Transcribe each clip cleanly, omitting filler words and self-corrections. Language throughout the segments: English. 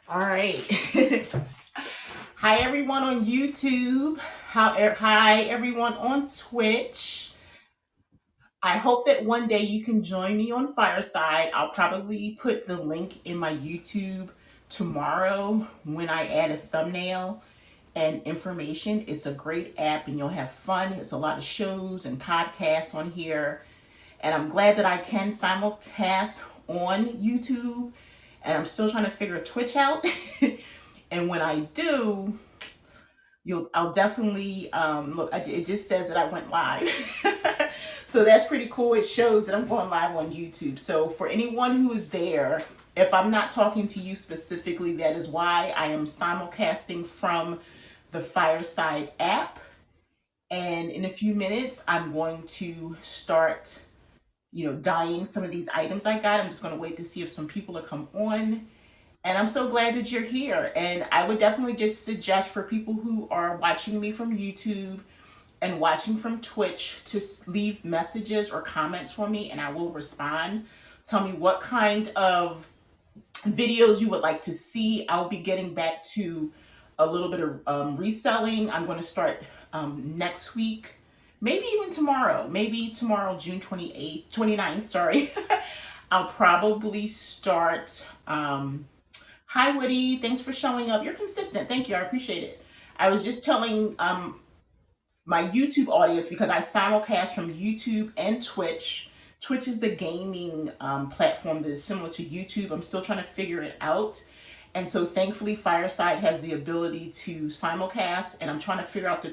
All right. Hi, everyone on YouTube. Hi, everyone on Twitch. I hope that one day you can join me on Fireside. I'll probably put the link in my YouTube tomorrow when I add a thumbnail and information. It's a great app and you'll have fun. It's a lot of shows and podcasts on here. And I'm glad that I can simulcast on YouTube. And I'm still trying to figure Twitch out. And when I do, I'll definitely look. It just says that I went live, so that's pretty cool. It shows that I'm going live on YouTube. So for anyone who is there, if I'm not talking to you specifically, that is why I am simulcasting from the Fireside app. And in a few minutes, I'm going to start, dyeing some of these items I got. I'm just going to wait to see if some people will come on. And I'm so glad that you're here. And I would definitely just suggest for people who are watching me from YouTube and watching from Twitch to leave messages or comments for me and I will respond. Tell me what kind of videos you would like to see. I'll be getting back to a little bit of reselling. I'm going to start next week, maybe even tomorrow, June 28th, 29th, sorry. I'll probably start. Hi, Woody. Thanks for showing up. You're consistent. Thank you. I appreciate it. I was just telling my YouTube audience because I simulcast from YouTube and Twitch. Twitch is the gaming platform that is similar to YouTube. I'm still trying to figure it out. And so thankfully, Fireside has the ability to simulcast. And I'm trying to figure out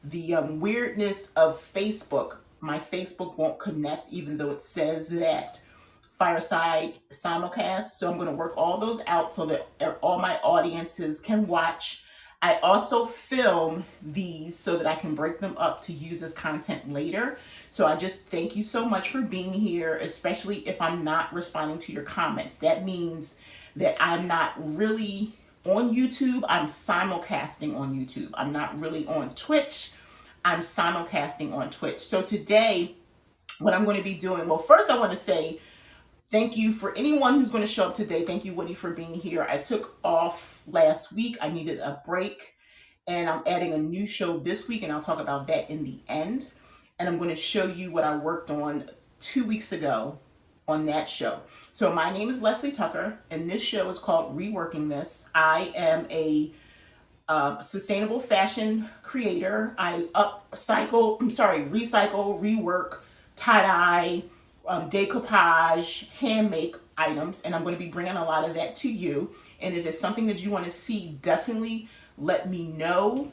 the weirdness of Facebook. My Facebook won't connect, even though it says that Fireside simulcast. So I'm going to work all those out so that all my audiences can watch. I also film these so that I can break them up to use as content later. So I just thank you so much for being here, especially if I'm not responding to your comments. That means that I'm not really on YouTube. I'm simulcasting on YouTube. I'm not really on Twitch. I'm simulcasting on Twitch. So today, what I'm going to be doing, well, first I want to say thank you for anyone who's going to show up today. Thank you, Woody, for being here. I took off last week. I needed a break, and I'm adding a new show this week, and I'll talk about that in the end. And I'm going to show you what I worked on 2 weeks ago on that show. So my name is Leslie Tucker, and this show is called Reworking This. I am a sustainable fashion creator. I recycle, rework, tie-dye, decoupage, hand make items, and I'm going to be bringing a lot of that to you. And if it's something that you want to see, definitely let me know.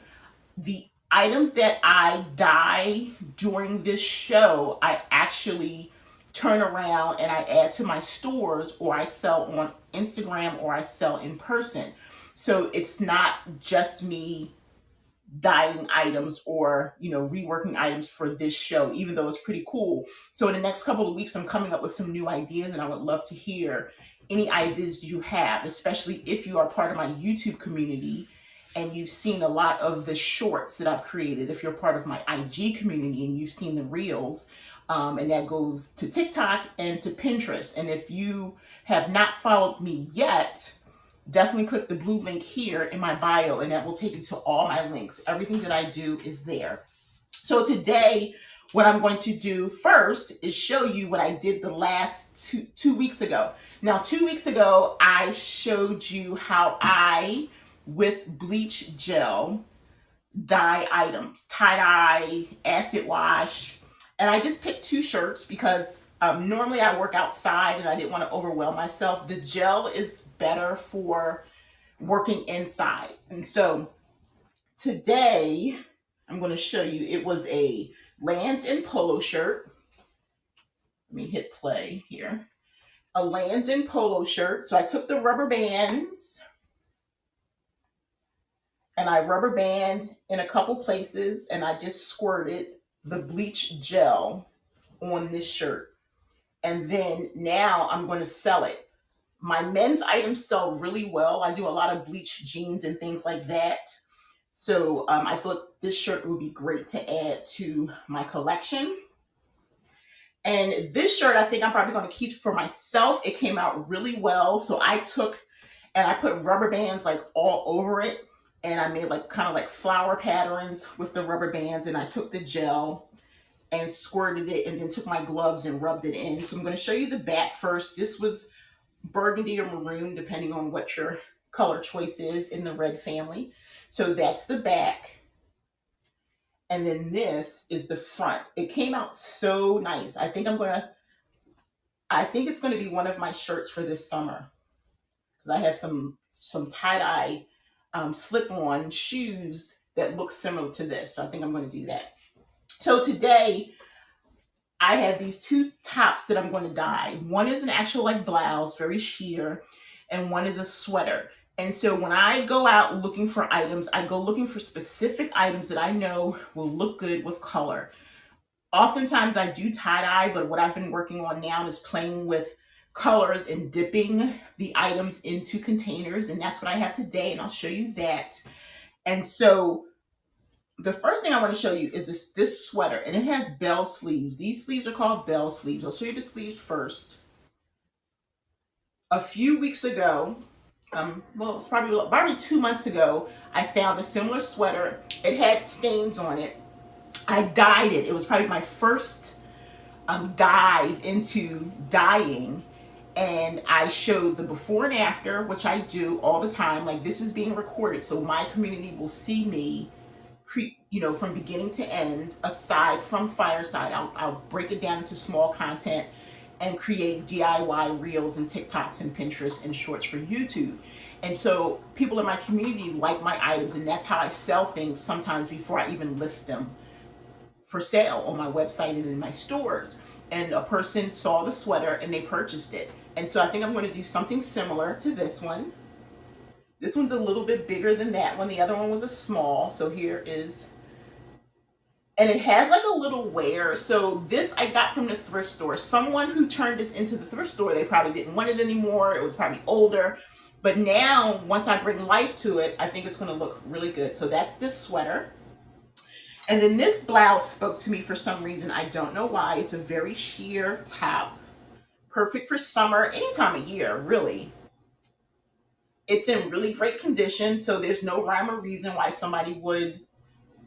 The items that I dye during this show, I actually turn around and I add to my stores, or I sell on Instagram, or I sell in person. So it's not just me dyeing items or reworking items for this show, even though it's pretty cool. So in the next couple of weeks I'm coming up with some new ideas, and I would love to hear any ideas you have, especially if you are part of my YouTube community and you've seen a lot of the shorts that I've created. If you're part of my IG community and you've seen the reels, and that goes to TikTok and to Pinterest. And if you have not followed me yet, definitely click the blue link here in my bio, and that will take you to all my links. Everything that I do is there. So today, what I'm going to do first is show you what I did the last two weeks ago. Now, 2 weeks ago, I showed you how I, with bleach gel, dye items, tie-dye, acid wash, and I just picked 2 shirts because normally I work outside and I didn't want to overwhelm myself. The gel is better for working inside. And so today I'm going to show you, it was a Lands End polo shirt. Let me hit play here. A Lands End polo shirt. So I took the rubber bands and I rubber band in a couple places, and I just squirted the bleach gel on this shirt. And then now I'm going to sell it. My men's items sell really well. I do a lot of bleach jeans and things like that. So I thought this shirt would be great to add to my collection. And this shirt, I think I'm probably going to keep for myself. It came out really well. So I took and I put rubber bands like all over it, and I made like kind of like flower patterns with the rubber bands, and I took the gel and squirted it and then took my gloves and rubbed it in. So I'm going to show you the back first. This was burgundy or maroon, depending on what your color choice is in the red family. So that's the back. And then this is the front. It came out so nice. I think it's gonna be one of my shirts for this summer. Because I have some tie-dye slip-on shoes that look similar to this. So I think I'm gonna do that. So today I have these two tops that I'm going to dye. One is an actual like blouse, very sheer, and one is a sweater. And so when I go out looking for items, I go looking for specific items that I know will look good with color. Oftentimes I do tie dye, but what I've been working on now is playing with colors and dipping the items into containers. And that's what I have today. And I'll show you that. And so the first thing I want to show you is this sweater, and it has bell sleeves. These sleeves are called bell sleeves. I'll show you the sleeves first. A few weeks ago, well, it's probably 2 months ago, I found a similar sweater. It had stains on it. I dyed it. It was probably my first dive into dyeing, and I showed the before and after, which I do all the time. Like, this is being recorded, so my community will see me from beginning to end. Aside from Fireside, I'll break it down into small content and create DIY reels and TikToks and Pinterest and shorts for YouTube. And so people in my community like my items, and that's how I sell things sometimes before I even list them for sale on my website and in my stores. And a person saw the sweater and they purchased it. And so I think I'm going to do something similar to this one. This one's a little bit bigger than that one. The other one was a small. So here is, and it has like a little wear. So this I got from the thrift store. Someone who turned this into the thrift store, they probably didn't want it anymore. It was probably older. But now, once I bring life to it, I think it's going to look really good. So that's this sweater. And then this blouse spoke to me for some reason. I don't know why. It's a very sheer top. Perfect for summer, any time of year, really. It's in really great condition, so there's no rhyme or reason why somebody would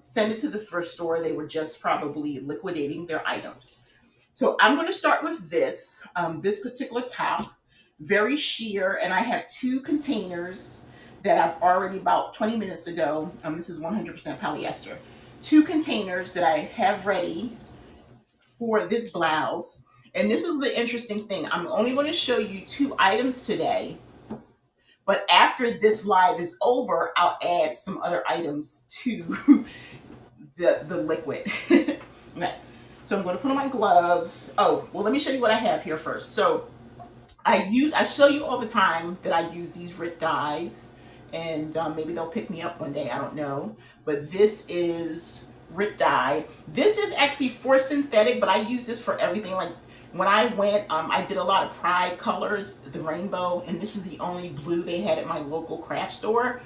send it to the thrift store. They were just probably liquidating their items. So I'm going to start with this particular top, very sheer, and I have two containers that I've already about 20 minutes ago. This is 100% polyester. Two containers that I have ready for this blouse. And this is the interesting thing. I'm only going to show you two items today. But after this live is over, I'll add some other items to the liquid. Okay. So I'm going to put on my gloves. Oh, well, let me show you what I have here first. So I show you all the time that I use these Rit Dyes, and maybe they'll pick me up one day. I don't know. But this is Rit Dye. This is actually for synthetic, but I use this for everything. Like, when I went, I did a lot of pride colors, the rainbow, and this is the only blue they had at my local craft store.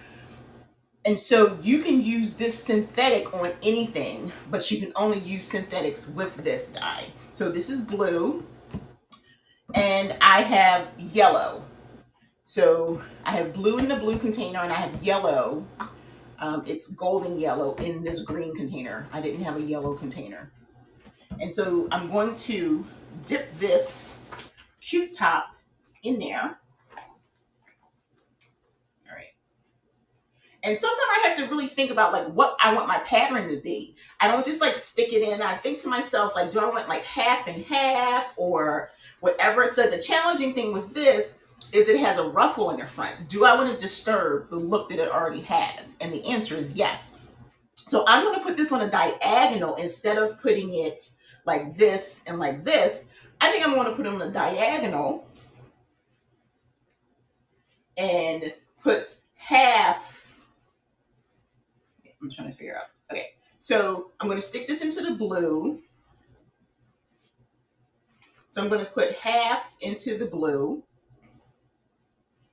And so you can use this synthetic on anything, but you can only use synthetics with this dye. So this is blue, and I have yellow. So I have blue in the blue container, and I have yellow. It's golden yellow in this green container. I didn't have a yellow container. And so I'm going to dip this cute top in there. All right. And sometimes I have to really think about like what I want my pattern to be. I don't just like stick it in. I think to myself, like, do I want like half and half or whatever? So the challenging thing with this is it has a ruffle in the front. Do I want to disturb the look that it already has? And the answer is yes. So I'm going to put this on a diagonal instead of putting it like this and like this. I think I'm going to put it on a diagonal and put half. I'm trying to figure out. Okay, so I'm going to stick this into the blue. So I'm going to put half into the blue.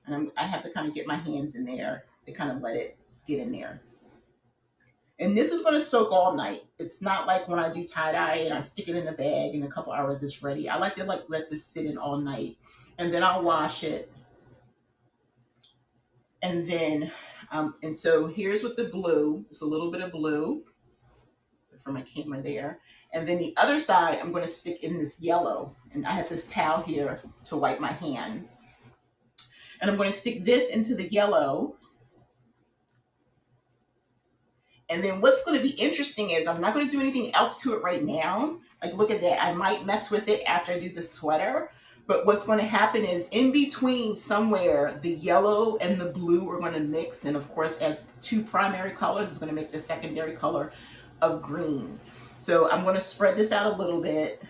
And I have to kind of get my hands in there to kind of let it get in there. And this is going to soak all night. It's not like when I do tie-dye and I stick it in a bag in a couple hours it's ready. I like to let this sit in all night. And then I'll wash it. And then, and so here's with the blue, it's a little bit of blue for my camera there. And then the other side, I'm going to stick in this yellow. And I have this towel here to wipe my hands. And I'm going to stick this into the yellow. And then what's going to be interesting is I'm not going to do anything else to it right now. Like, look at that. I might mess with it after I do the sweater. But what's going to happen is in between somewhere, the yellow and the blue are going to mix. And of course, as two primary colors, it's going to make the secondary color of green. So I'm going to spread this out a little bit.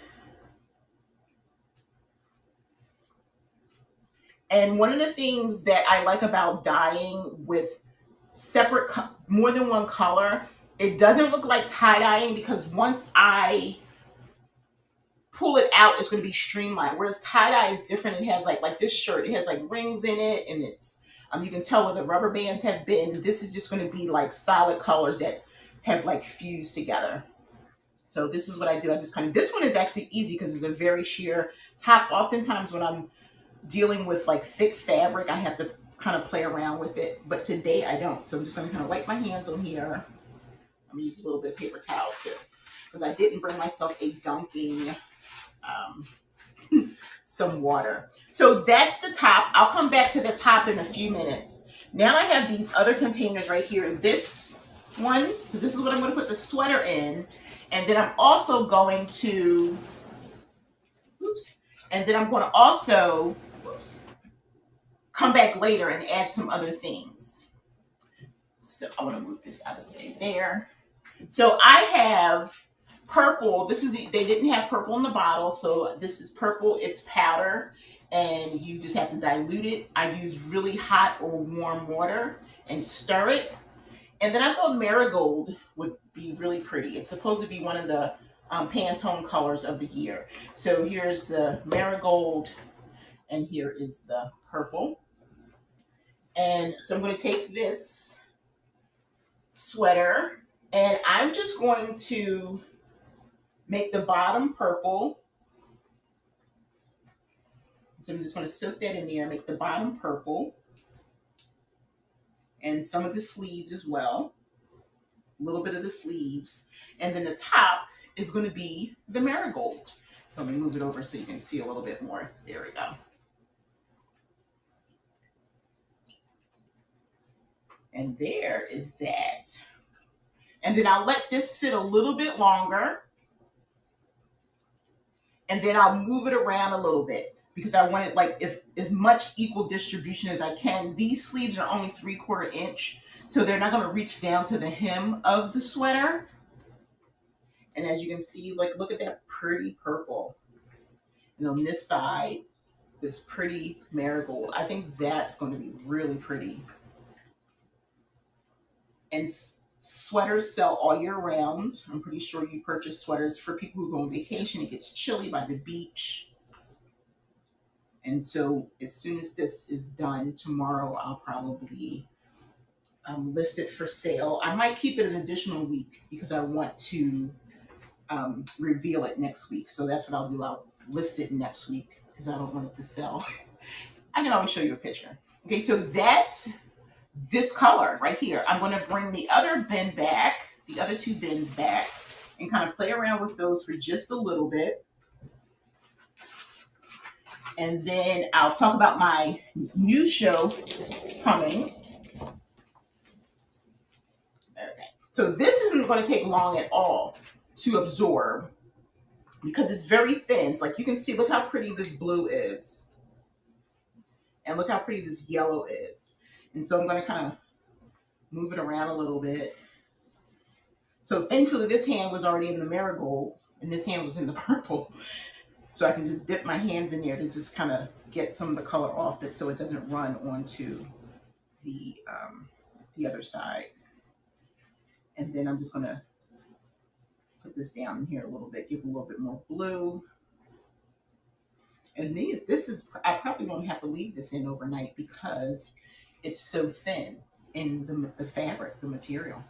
And one of the things that I like about dyeing with separate, more than one color, it doesn't look like tie-dyeing, because once I pull it out, it's going to be streamlined. Whereas tie-dye is different. It has like this shirt, it has like rings in it, and it's you can tell where the rubber bands have been. This is just going to be like solid colors that have like fused together. So this is what I do. I just kind of, this one is actually easy because it's a very sheer top. Oftentimes when I'm dealing with like thick fabric, I have to kind of play around with it, but today I don't. So I'm just going to kind of wipe my hands on here. I'm going to use a little bit of paper towel too, because I didn't bring myself a dunking some water. So that's the top. I'll come back to the top in a few minutes. Now I have these other containers right here. This one, because this is what I'm going to put the sweater in. And then I'm also going to, and then I'm going to also, come back later and add some other things. So I want to move this out of the way there. So I have purple. This is they didn't have purple in the bottle, so this is purple. It's powder, and you just have to dilute it. I use really hot or warm water and stir it. And then I thought marigold would be really pretty. It's supposed to be one of the Pantone colors of the year. So here's the marigold, and here is the purple. And so I'm going to take this sweater, and I'm just going to make the bottom purple. So I'm just going to soak that in there, make the bottom purple, and some of the sleeves as well, a little bit of the sleeves. And then the top is going to be the marigold. So let me move it over so you can see a little bit more. There we go. And there is that. And then I'll let this sit a little bit longer. And then I'll move it around a little bit, because I want it like if as much equal distribution as I can. These sleeves are only 3/4 inch, so they're not going to reach down to the hem of the sweater. And as you can see, like, look at that pretty purple. And on this side, this pretty marigold. I think that's going to be really pretty. And sweaters sell all year round. I'm pretty sure you purchase sweaters for people who go on vacation. It gets chilly by the beach. And so as soon as this is done tomorrow, I'll probably list it for sale. I might keep it an additional week because I want to reveal it next week. So that's what I'll do. I'll list it next week because I don't want it to sell. I can always show you a picture. Okay, so that's this color right here. I'm going to bring the other bin back, the other two bins back, and kind of play around with those for just a little bit. And then I'll talk about my new show coming. Okay. So this isn't going to take long at all to absorb because it's very thin. It's like you can see, look how pretty this blue is. And look how pretty this yellow is. And so I'm going to kind of move it around a little bit. So thankfully this hand was already in the marigold and this hand was in the purple. So I can just dip my hands in there to just kind of get some of the color off it so it doesn't run onto the other side. And then I'm just going to put this down in here a little bit, give it a little bit more blue. And I probably won't have to leave this in overnight because it's so thin in the fabric, the material.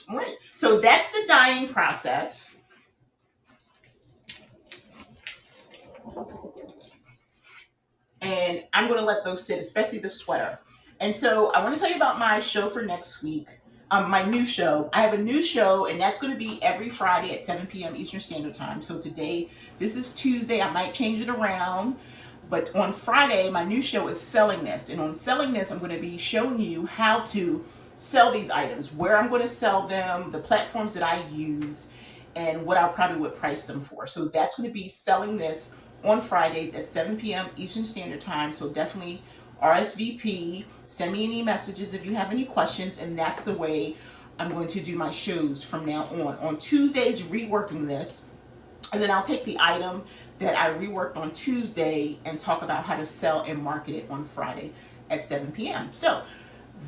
All right, so that's the dyeing process. and I'm going to let those sit, especially the sweater. And so I want to tell you about my show for next week. My new show. I have a new show, and that's going to be every Friday at 7 p.m. Eastern Standard Time. So today, this is Tuesday. I might change it around. But on Friday, my new show is Selling This. And on Selling This, I'm going to be showing you how to sell these items, where I'm going to sell them, the platforms that I use, and what I probably would price them for. So that's going to be Selling This on Fridays at 7 p.m. Eastern Standard Time. So definitely RSVP, send me any messages if you have any questions, and that's the way I'm going to do my shows from now on. On Tuesdays, reworking this, and then I'll take the item that I reworked on Tuesday and talk about how to sell and market it on Friday at 7 p.m. So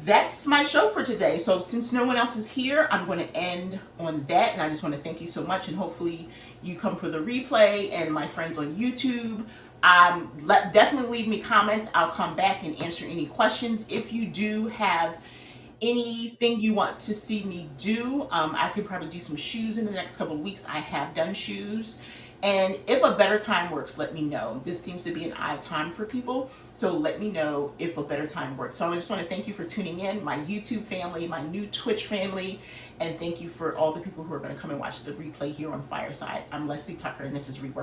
that's my show for today. So since no one else is here, I'm going to end on that. And I just want to thank you so much. And hopefully you come for the replay, and my friends on YouTube. Definitely leave me comments. I'll come back and answer any questions. If you do have anything you want to see me do, I could probably do some shoes in the next couple of weeks. I have done shoes. And if a better time works, let me know. This seems to be an odd time for people, so let me know if a better time works. So I just want to thank you for tuning in, my YouTube family, my new Twitch family, and thank you for all the people who are going to come and watch the replay here on Fireside. I'm Leslie Tucker, and this is Rework.